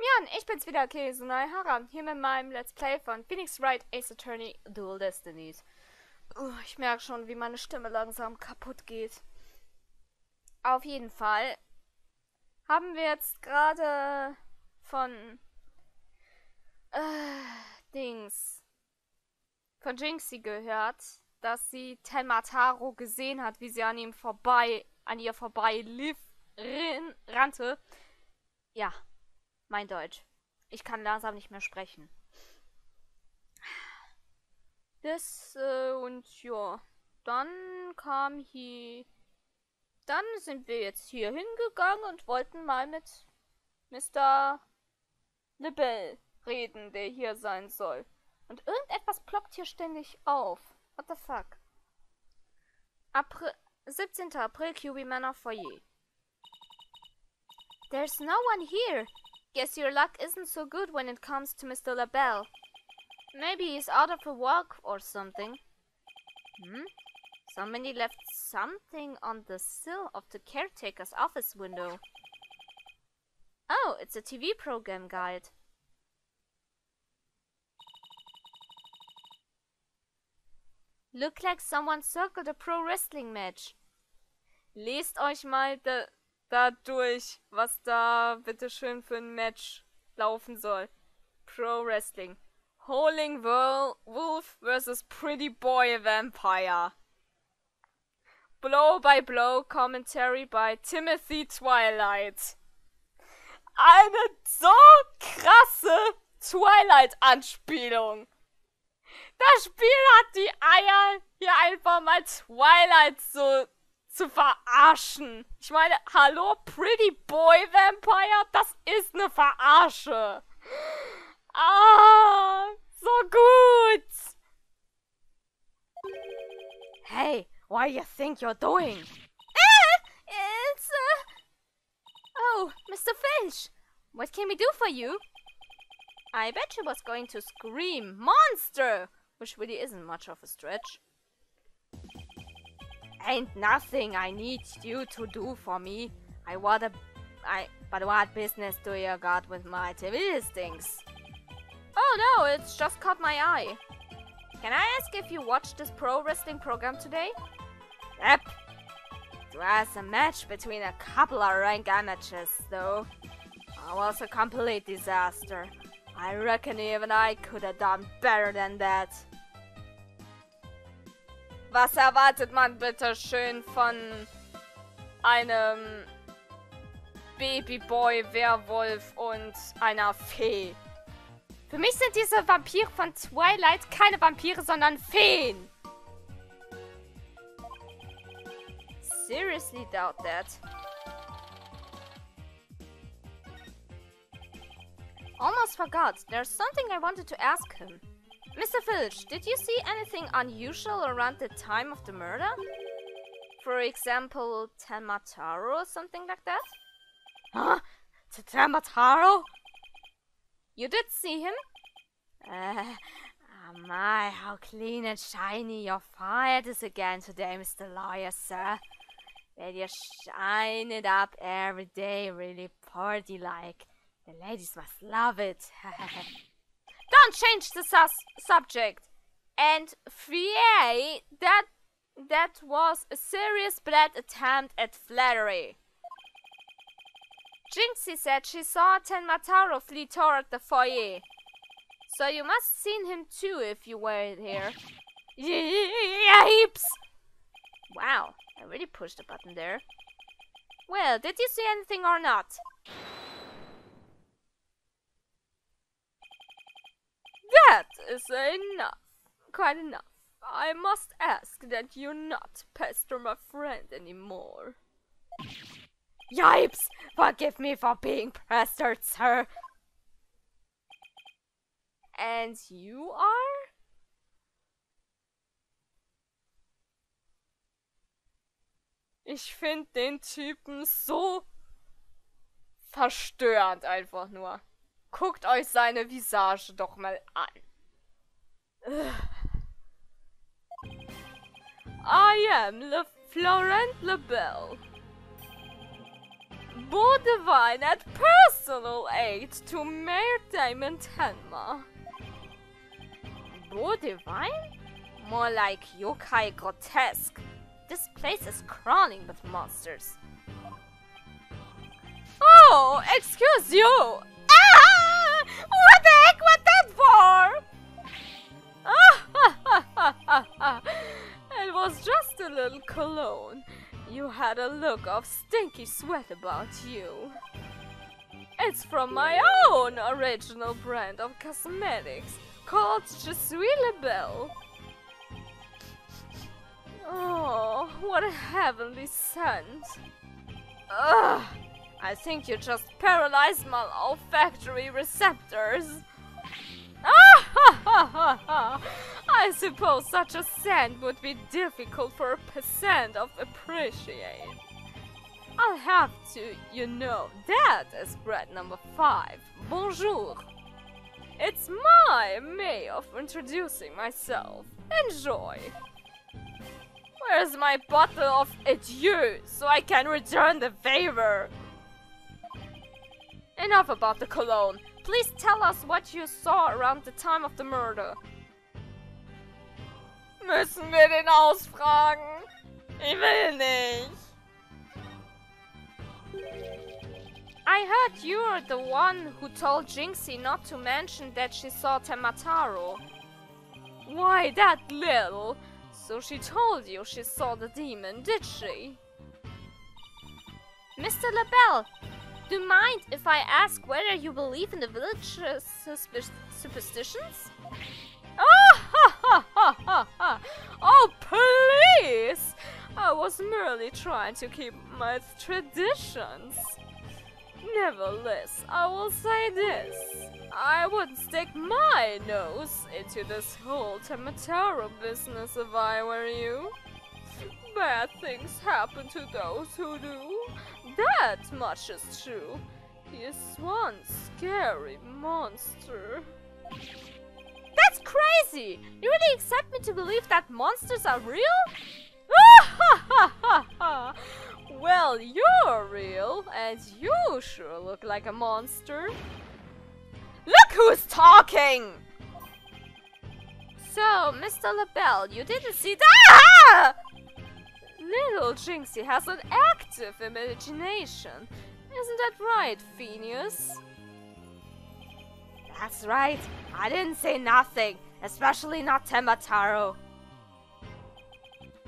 Ja, ich bin's wieder, Haran, hier mit meinem Let's Play von Wright, Ace Attorney, Dual Destinies. Ich merke schon, wie meine Stimme langsam kaputt geht. Auf jeden Fall haben wir jetzt gerade von von Jinxie gehört, dass sie Tenmataro gesehen hat, wie sie an ihr vorbei rannte. Ja, mein Deutsch. Ich kann langsam nicht mehr sprechen. Und ja, dann sind wir jetzt hier hingegangen und wollten mal mit Mr. Lebel reden, der hier sein soll. Und irgendetwas ploppt hier ständig auf. What the fuck? 17. April, QB Manor Foyer. There's no one here. Guess your luck isn't so good when it comes to Mr. Lebel. Maybe he's out of a walk or something. Somebody left something on the sill of the caretaker's office window. Oh, it's a TV program guide. Look like someone circled a pro wrestling match. Lest euch mal da durch, was da bitteschön für ein Match laufen soll. Pro Wrestling. Howling Wolf vs. Pretty Boy Vampire. Blow by Blow Commentary by Timothy Twilight. Eine so krasse Twilight-Anspielung. Das Spiel hat die Eier, hier einfach mal Twilight so zu verarschen. Ich meine, hallo, Pretty Boy Vampire? Das ist eine Verarsche. Ah, so gut. Hey, what do you think you're doing? It's, Oh, Mr. Finch. What can we do for you? I bet she was going to scream, monster! Which really isn't much of a stretch. Ain't nothing I need you to do for me. But what business do you got with my TV listings? Oh no, it's just caught my eye. Can I ask if you watched this pro wrestling program today? Yep. It was a match between a couple of rank amateurs, though. It was a complete disaster. I reckon even I could have done better than that. Was erwartet man bitte schön von einem Babyboy, Werwolf und einer Fee? Für mich sind diese Vampire von Twilight keine Vampire, sondern Feen. Seriously doubt that. Almost forgot. There's something I wanted to ask him. Mr. Filch, did you see anything unusual around the time of the murder? For example, Tenmataro or something like that? Huh? Tenmataro? You did see him? My, how clean and shiny your fire is again today, Mr. Lawyer, sir. Well, you shine it up every day, really party-like. The ladies must love it. Don't change the subject. And Fie, that was a serious bad attempt at flattery. Jinxie said she saw Tenmataro flee toward the foyer. So you must have seen him too if you were here. Yipes! Wow, I really pushed the button there. Well, did you see anything or not? That is enough. Quite enough. I must ask that you not pester my friend anymore. Yipes! Forgive me for being pestered, sir. And you are? Ich finde den Typen so verstörend einfach nur. Guckt euch seine Visage doch mal an. I am Florent Lebel. Borderline at personal aid to Mayor Damon Tenma. Beau divine? More like yokai grotesque. This place is crawling with monsters. Oh, excuse you! Ah! What the heck was that for? It was just a little cologne. You had a look of stinky sweat about you. It's from my own original brand of cosmetics called Je suis la belle. Oh, what a heavenly scent. Ugh, I think you just paralyzed my olfactory receptors. I suppose such a scent would be difficult for a percent of appreciate. I'll have to, you know, that is bread number 5. Bonjour. It's my way of introducing myself. Enjoy. Where's my bottle of adieu so I can return the favor? Enough about the cologne. Please tell us what you saw around the time of the murder. Müssen wir den ausfragen? Ich will nicht. I heard you were the one who told Jinxie not to mention that she saw Temataro. Why that little? So she told you she saw the demon, did she? Mr. LaBelle, do you mind if I ask whether you believe in the village superstitions? Oh, please! I was merely trying to keep my traditions. Nevertheless, I will say this. I wouldn't stick my nose into this whole Temataro business if I were you. Bad things happen to those who do. That much is true. He is one scary monster. That's crazy! You really expect me to believe that monsters are real? Well, you're real, and you sure look like a monster. Look who's talking! So, Mr. LaBelle, you didn't see that? Little Jinxie has an active imagination. Isn't that right, Phineas? That's right. I didn't say nothing, especially not Temataro.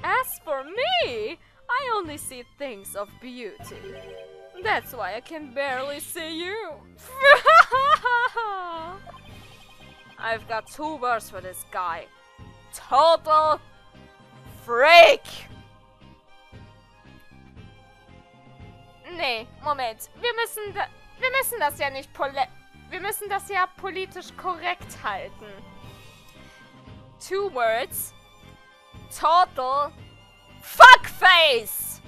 As for me, I only see things of beauty. That's why I can barely see you. I've got 2 words for this guy. Total freak! Nee, Moment. Wir müssen das ja nicht wir müssen das ja politisch korrekt halten. 2 words. Total fuckface!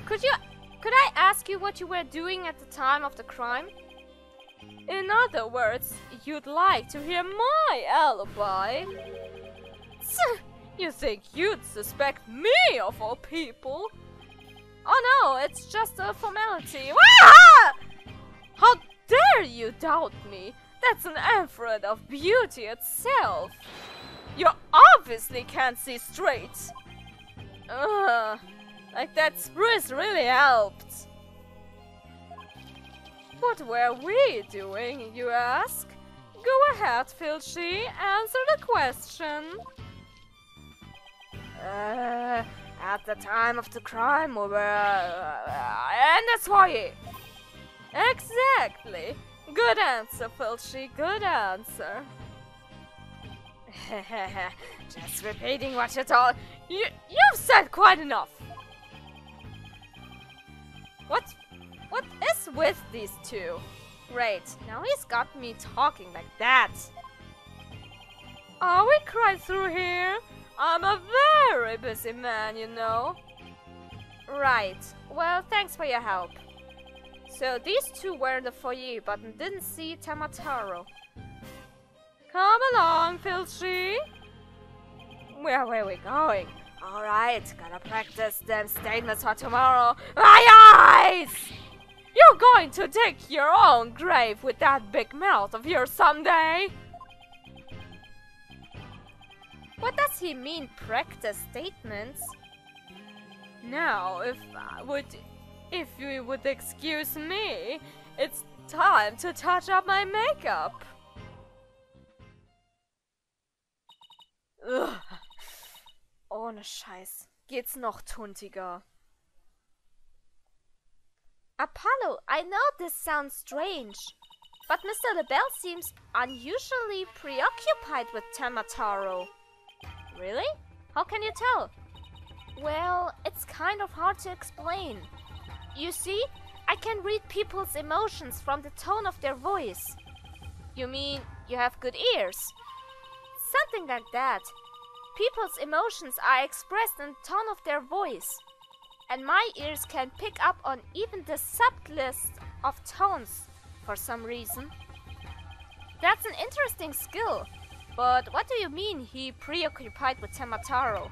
Could I ask you what you were doing at the time of the crime? In other words, you'd like to hear my alibi? You think you'd suspect me of all people? Oh no, it's just a formality. How dare you doubt me? That's an effort of beauty itself. You obviously can't see straight. Like that spruce really helped. What were we doing, you ask? Go ahead, Filchi, answer the question. At the time of the crime, we were in the foyer. Exactly. Good answer, Filchi, good answer. Just repeating what you told. You've said quite enough. What is with these two? Great, now he's got me talking like that. Are we quite through here? I'm a very busy man, you know. Right, well, thanks for your help. So these two were in the foyer, but didn't see Temataro. Come along, Filchi. Where were we going? Alright, gotta practice them statements for tomorrow. My eyes! You're going to dig your own grave with that big mouth of yours someday. What does he mean, practice statements? Now, if you would excuse me, it's time to touch up my makeup. Ugh. Ohne Scheiß. Geht's noch tuntiger. Apollo, I know this sounds strange, but Mr. LaBelle seems unusually preoccupied with Tamataro. Really? How can you tell? Well, it's kind of hard to explain. You see, I can read people's emotions from the tone of their voice. You mean you have good ears? Something like that. People's emotions are expressed in the tone of their voice. And my ears can pick up on even the subtlest of tones for some reason. That's an interesting skill. But what do you mean he preoccupied with Tamataro?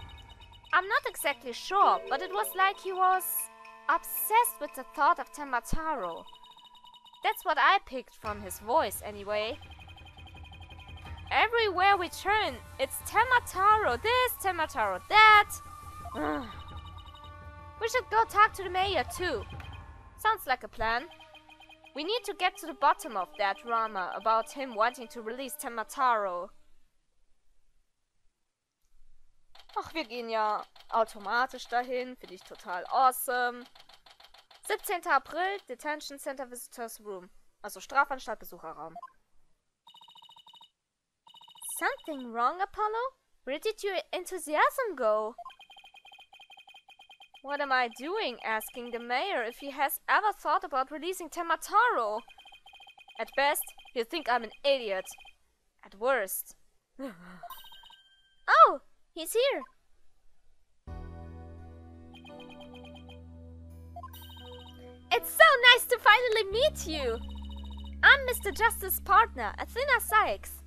I'm not exactly sure, but it was like he was obsessed with the thought of Tamataro. That's what I picked from his voice anyway. Everywhere we turn, it's Tamataro this, Tamataro that. We should go talk to the mayor too. Sounds like a plan. We need to get to the bottom of that drama about him wanting to release Tamataro. Ach, wir gehen ja automatisch dahin. Finde ich total awesome. 17. April, Detention Center Visitors Room. Also Strafanstalt, Besucherraum. Something wrong, Apollo? Where did your enthusiasm go? What am I doing asking the mayor if he has ever thought about releasing Tamataro? At best, he'll think I'm an idiot. At worst. Oh, he's here. It's so nice to finally meet you. I'm Mr. Justice's partner, Athena Sykes.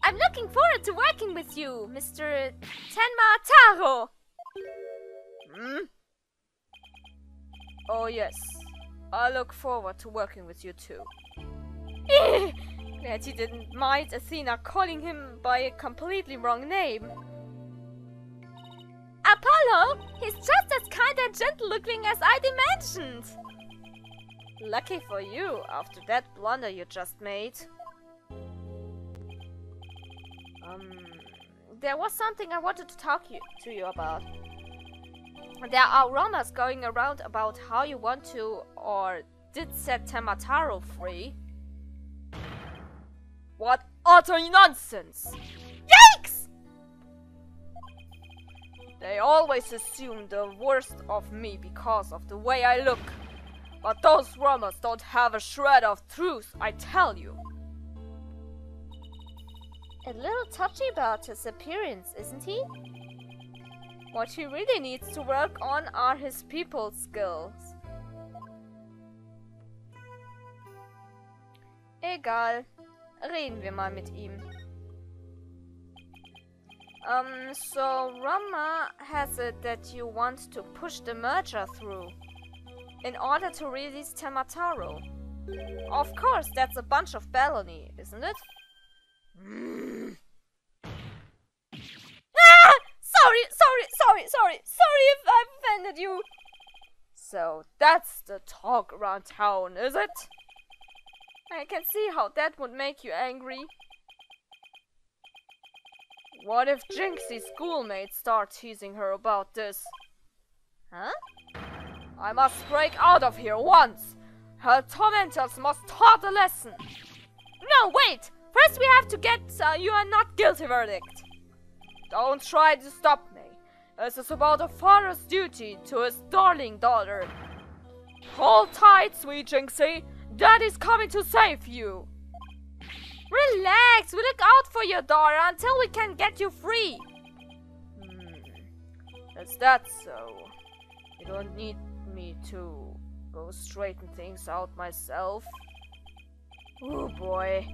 I'm looking forward to working with you, Mr. Tamataro. Oh yes, I look forward to working with you too. Glad he didn't mind Athena calling him by a completely wrong name. Apollo, he's just as kind and gentle looking as I'd imagined. Lucky for you, after that blunder you just made. There was something I wanted to talk to you about. There are rumors going around about how you want to or did set Tamataro free. What utter nonsense! Yikes! They always assume the worst of me because of the way I look. But those rumors don't have a shred of truth, I tell you. A little touchy about his appearance, isn't he? What he really needs to work on are his people skills. Egal. Reden wir mal mit ihm. So rumor has it that you want to push the merger through in order to release Tamataro. Of course, that's a bunch of baloney, isn't it? Sorry if I offended you. So that's the talk around town, is it? I can see how that would make you angry. What if Jinxie's schoolmates start teasing her about this? Huh? I must break out of here once. Her tormentors must taught a lesson. No, wait! First we have to get you a not guilty verdict. Don't try to stop me. This is about a father's duty to his darling daughter. Hold tight, sweet Jinxie. Daddy's coming to save you. Relax, we look out for your daughter until we can get you free. Is that so? You don't need me to go straighten things out myself? Oh boy.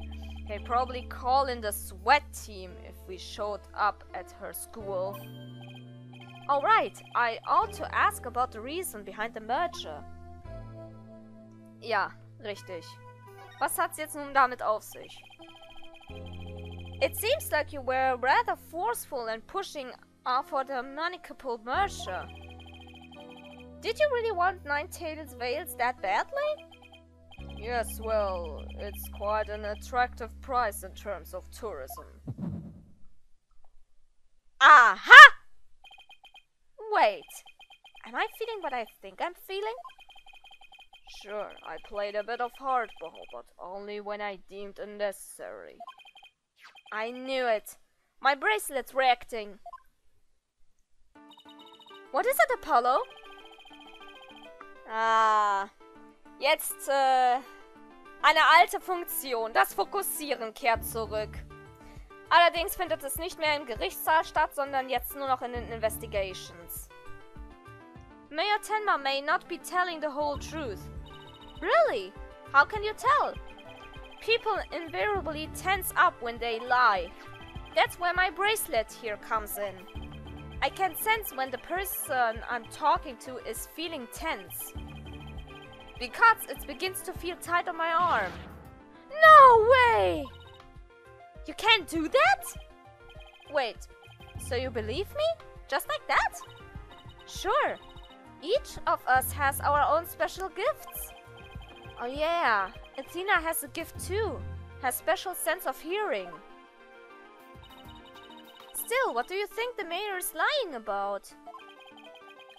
They'd probably call in the sweat team if we showed up at her school. Oh right, I ought to ask about the reason behind the merger. Ja, richtig. Was hat's jetzt nun damit auf sich? It seems like you were rather forceful in pushing for the amicable merger. Did you really want Ninetales Vales that badly? Yes, well, it's quite an attractive price in terms of tourism. Aha! Wait, am I feeling what I think I'm feeling? Sure, I played a bit of hardball, but only when I deemed it necessary. I knew it. My bracelet's reacting. What is it, Apollo? Ah, jetzt eine alte Funktion. Das Fokussieren kehrt zurück. Allerdings findet es nicht mehr im Gerichtssaal statt, sondern jetzt nur noch in den Investigations. Mayor Tenma may not be telling the whole truth. Really? How can you tell? People invariably tense up when they lie. That's where my bracelet here comes in. I can sense when the person I'm talking to is feeling tense. Because it begins to feel tight on my arm. No way! You can't do that? Wait, so you believe me? Just like that? Sure. Each of us has our own special gifts. Oh yeah, Athena has a gift too. Has special sense of hearing. Still, what do you think the mayor is lying about?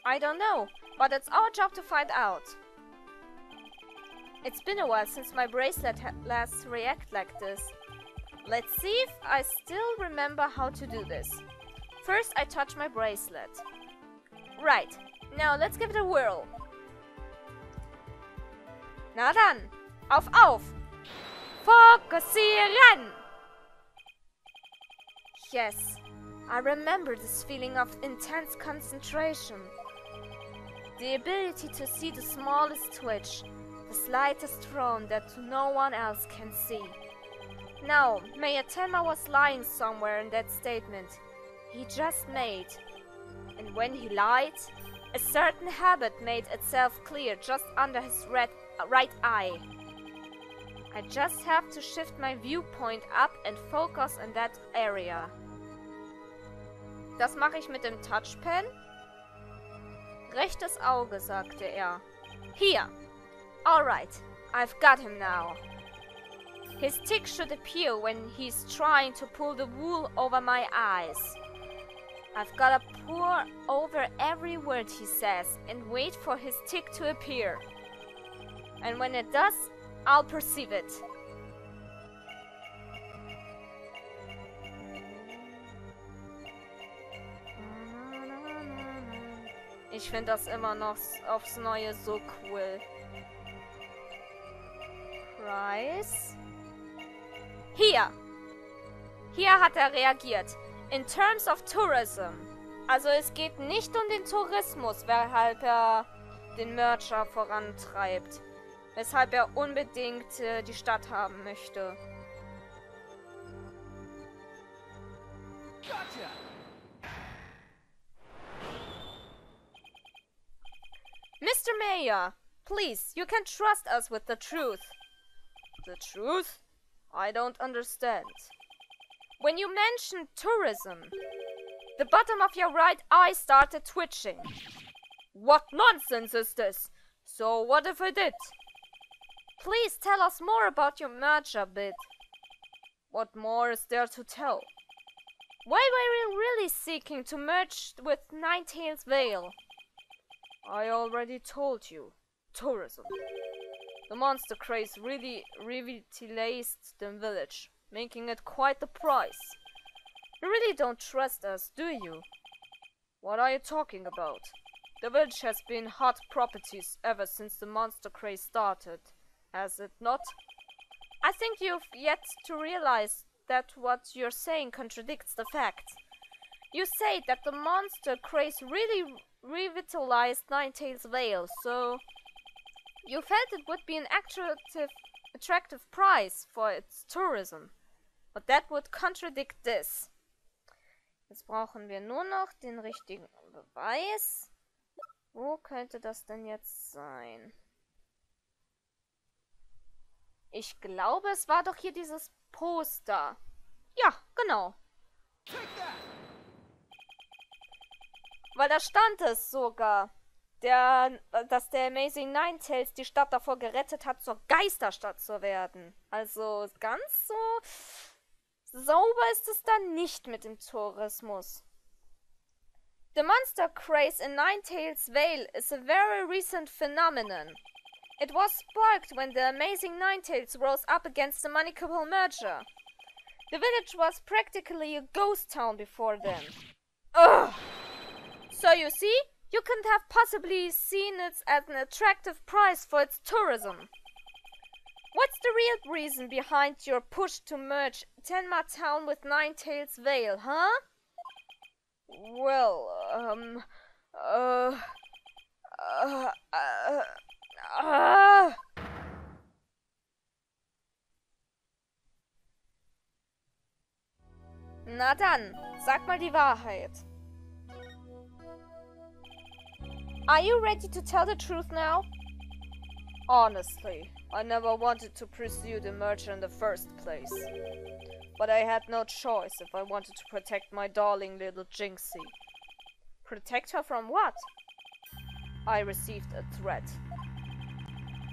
I don't know, but it's our job to find out. It's been a while since my bracelet last reacted like this. Let's see if I still remember how to do this. First, I touch my bracelet. Right, now let's give it a whirl. Na dann, auf! Fokussieren! Yes, I remember this feeling of intense concentration. The ability to see the smallest twitch, the slightest frown that no one else can see. Now, Mayor Tenma was lying somewhere in that statement he just made. And when he lied, a certain habit made itself clear just under his right eye. I just have to shift my viewpoint up and focus on that area. Das mache ich mit dem Touchpen. Rechtes Auge, sagte er. Hier. Alright, I've got him now. His tick should appear when he's trying to pull the wool over my eyes. I've gotta pour over every word he says and wait for his tick to appear. And when it does, I'll perceive it. Ich finde das immer noch aufs Neue so cool. Price. Hier hat er reagiert. In terms of tourism. Also es geht nicht um den Tourismus, weshalb er den Merger vorantreibt. Weshalb er unbedingt die Stadt haben möchte. Gotcha. Mr. Mayor, please, you can trust us with the truth. The truth? I don't understand. When you mentioned tourism, the bottom of your right eye started twitching. What nonsense is this? So what if I did? Please tell us more about your merger bid. What more is there to tell? Why were you really seeking to merge with Ninetales Vale? I already told you. Tourism. The monster craze really revitalized the village, making it quite the price. You really don't trust us, do you? What are you talking about? The village has been hot properties ever since the monster craze started, has it not? I think you've yet to realize that what you're saying contradicts the facts. You say that the monster craze really revitalized Ninetales Vale, so you felt it would be an attractive price for its tourism. But that would contradict this. Jetzt brauchen wir nur noch den richtigen Beweis? Wo könnte das denn jetzt sein? Ich glaube, es war doch hier dieses Poster. Ja, genau. Weil da stand es sogar, dass der Amazing Ninetales die Stadt davor gerettet hat, zur Geisterstadt zu werden. Also ganz so sauber ist es dann nicht mit dem Tourismus. The monster craze in Ninetales Vale is a very recent phenomenon. It was sparked when the Amazing Ninetales rose up against the Manicable merger. The village was practically a ghost town before then. Ugh! So you see, you couldn't have possibly seen it at an attractive price for its tourism. What's the real reason behind your push to merge Tenma Town with Ninetales Vale, huh? Well, Na dann, sag mal die Wahrheit. Are you ready to tell the truth now? Honestly, I never wanted to pursue the merger in the first place. But I had no choice if I wanted to protect my darling little Jinxie. Protect her from what? I received a threat.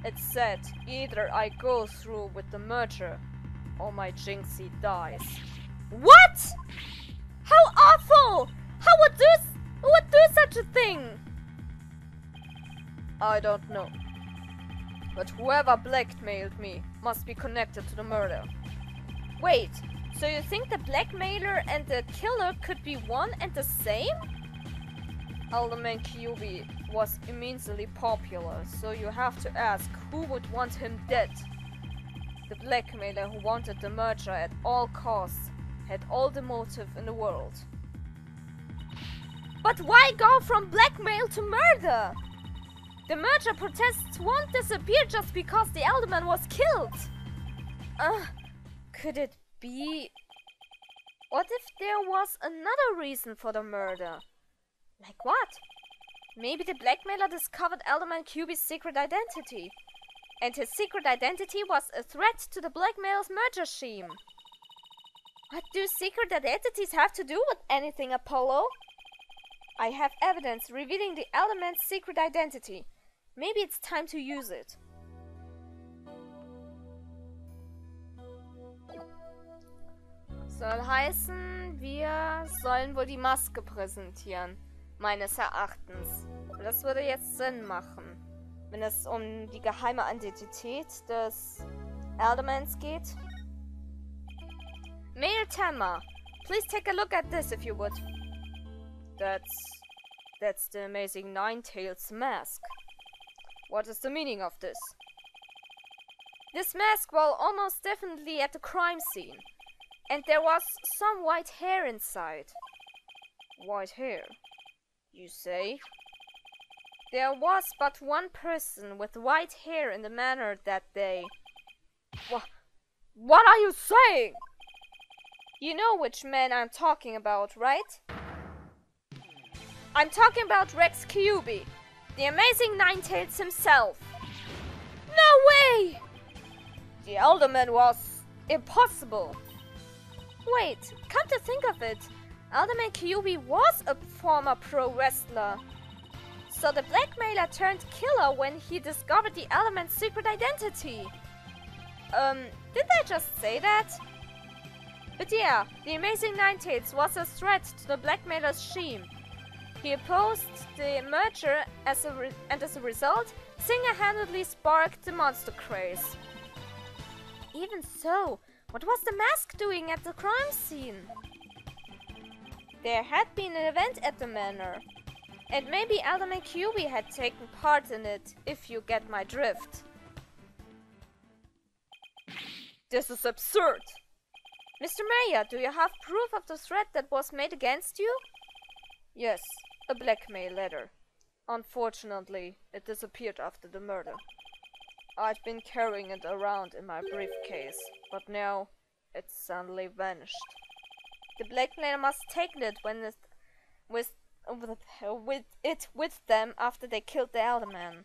It said either I go through with the merger or my Jinxie dies. What? How awful! How would do such a thing? I don't know. But whoever blackmailed me must be connected to the murder. Wait, so you think the blackmailer and the killer could be one and the same? Alderman QB was immensely popular, so you have to ask who would want him dead. The blackmailer who wanted the merger at all costs had all the motive in the world. But why go from blackmail to murder? The merger protests won't disappear just because the Alderman was killed. Could it be... What if there was another reason for the murder? Like what? Maybe the blackmailer discovered Alderman QB's secret identity. And his secret identity was a threat to the blackmailer's merger scheme. What do secret identities have to do with anything, Apollo? I have evidence revealing the Alderman's secret identity. Maybe it's time to use it. Soll heißen, wir sollen wohl die Maske präsentieren. Meines Erachtens. Das würde jetzt Sinn machen. Wenn es um die geheime Identität des Aldermans geht. Mayor Tenma, please take a look at this if you would. That's the Amazing Ninetales mask. What is the meaning of this? This mask was almost definitely at the crime scene. And there was some white hair inside. White hair, you say? There was but one person with white hair in the manor that day. What are you saying? You know which man I'm talking about, right? I'm talking about Rex Kyubi, the Amazing Ninetales himself. No way! The Alderman was impossible. Wait, come to think of it, Alderman Kyubi was a former pro wrestler. So the blackmailer turned killer when he discovered the Alderman's secret identity. Didn't I just say that? But yeah, the Amazing Ninetales was a threat to the blackmailer's scheme. He opposed the merger and as a result, single-handedly sparked the monster craze. Even so, what was the mask doing at the crime scene? There had been an event at the manor, and maybe Alderman QB had taken part in it, if you get my drift. This is absurd! Mr. Mayor, do you have proof of the threat that was made against you? Yes, a blackmail letter. Unfortunately, it disappeared after the murder. I've been carrying it around in my briefcase, but now it's suddenly vanished. The blackmailer must have taken it with them after they killed the elder man.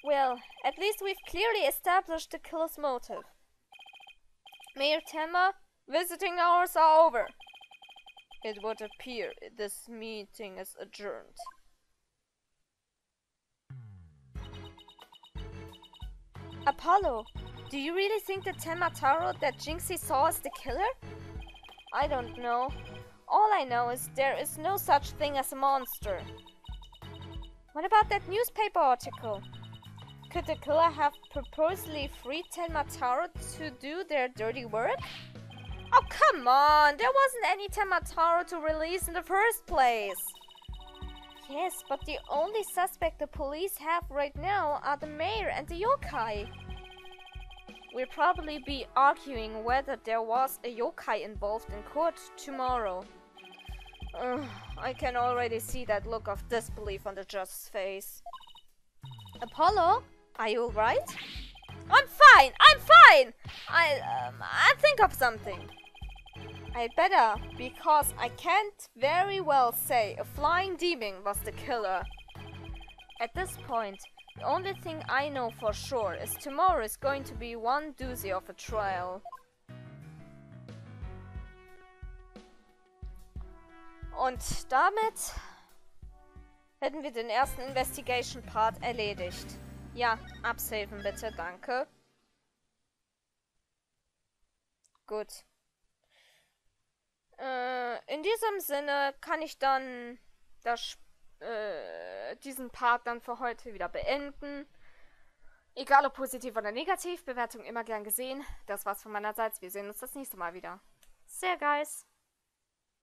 Well, at least we've clearly established the killer's motive. Mayor Temma, visiting hours are over. It would appear this meeting is adjourned. Apollo, do you really think the Temma that Jinxie saw is the killer? I don't know. All I know is there is no such thing as a monster. What about that newspaper article? Could the killer have purposely freed Tenma to do their dirty work? Oh, come on! There wasn't any Tenma to release in the first place! Yes, but the only suspect the police have right now are the mayor and the yokai. We'll probably be arguing whether there was a yokai involved in court tomorrow. I can already see that look of disbelief on the judge's face. Apollo? Are you alright? I'm fine! I'm fine! I think of something. I better, because I can't very well say a flying demon was the killer. At this point, the only thing I know for sure is tomorrow is going to be one doozy of a trial. Und damit hätten wir den ersten Investigation-Part erledigt. Ja, absaven bitte, danke. Gut. In diesem Sinne kann ich dann diesen Part dann für heute wieder beenden. Egal ob positiv oder negativ, Bewertung immer gern gesehen. Das war's von meinerseits. Wir sehen uns das nächste Mal wieder. Sehr geil.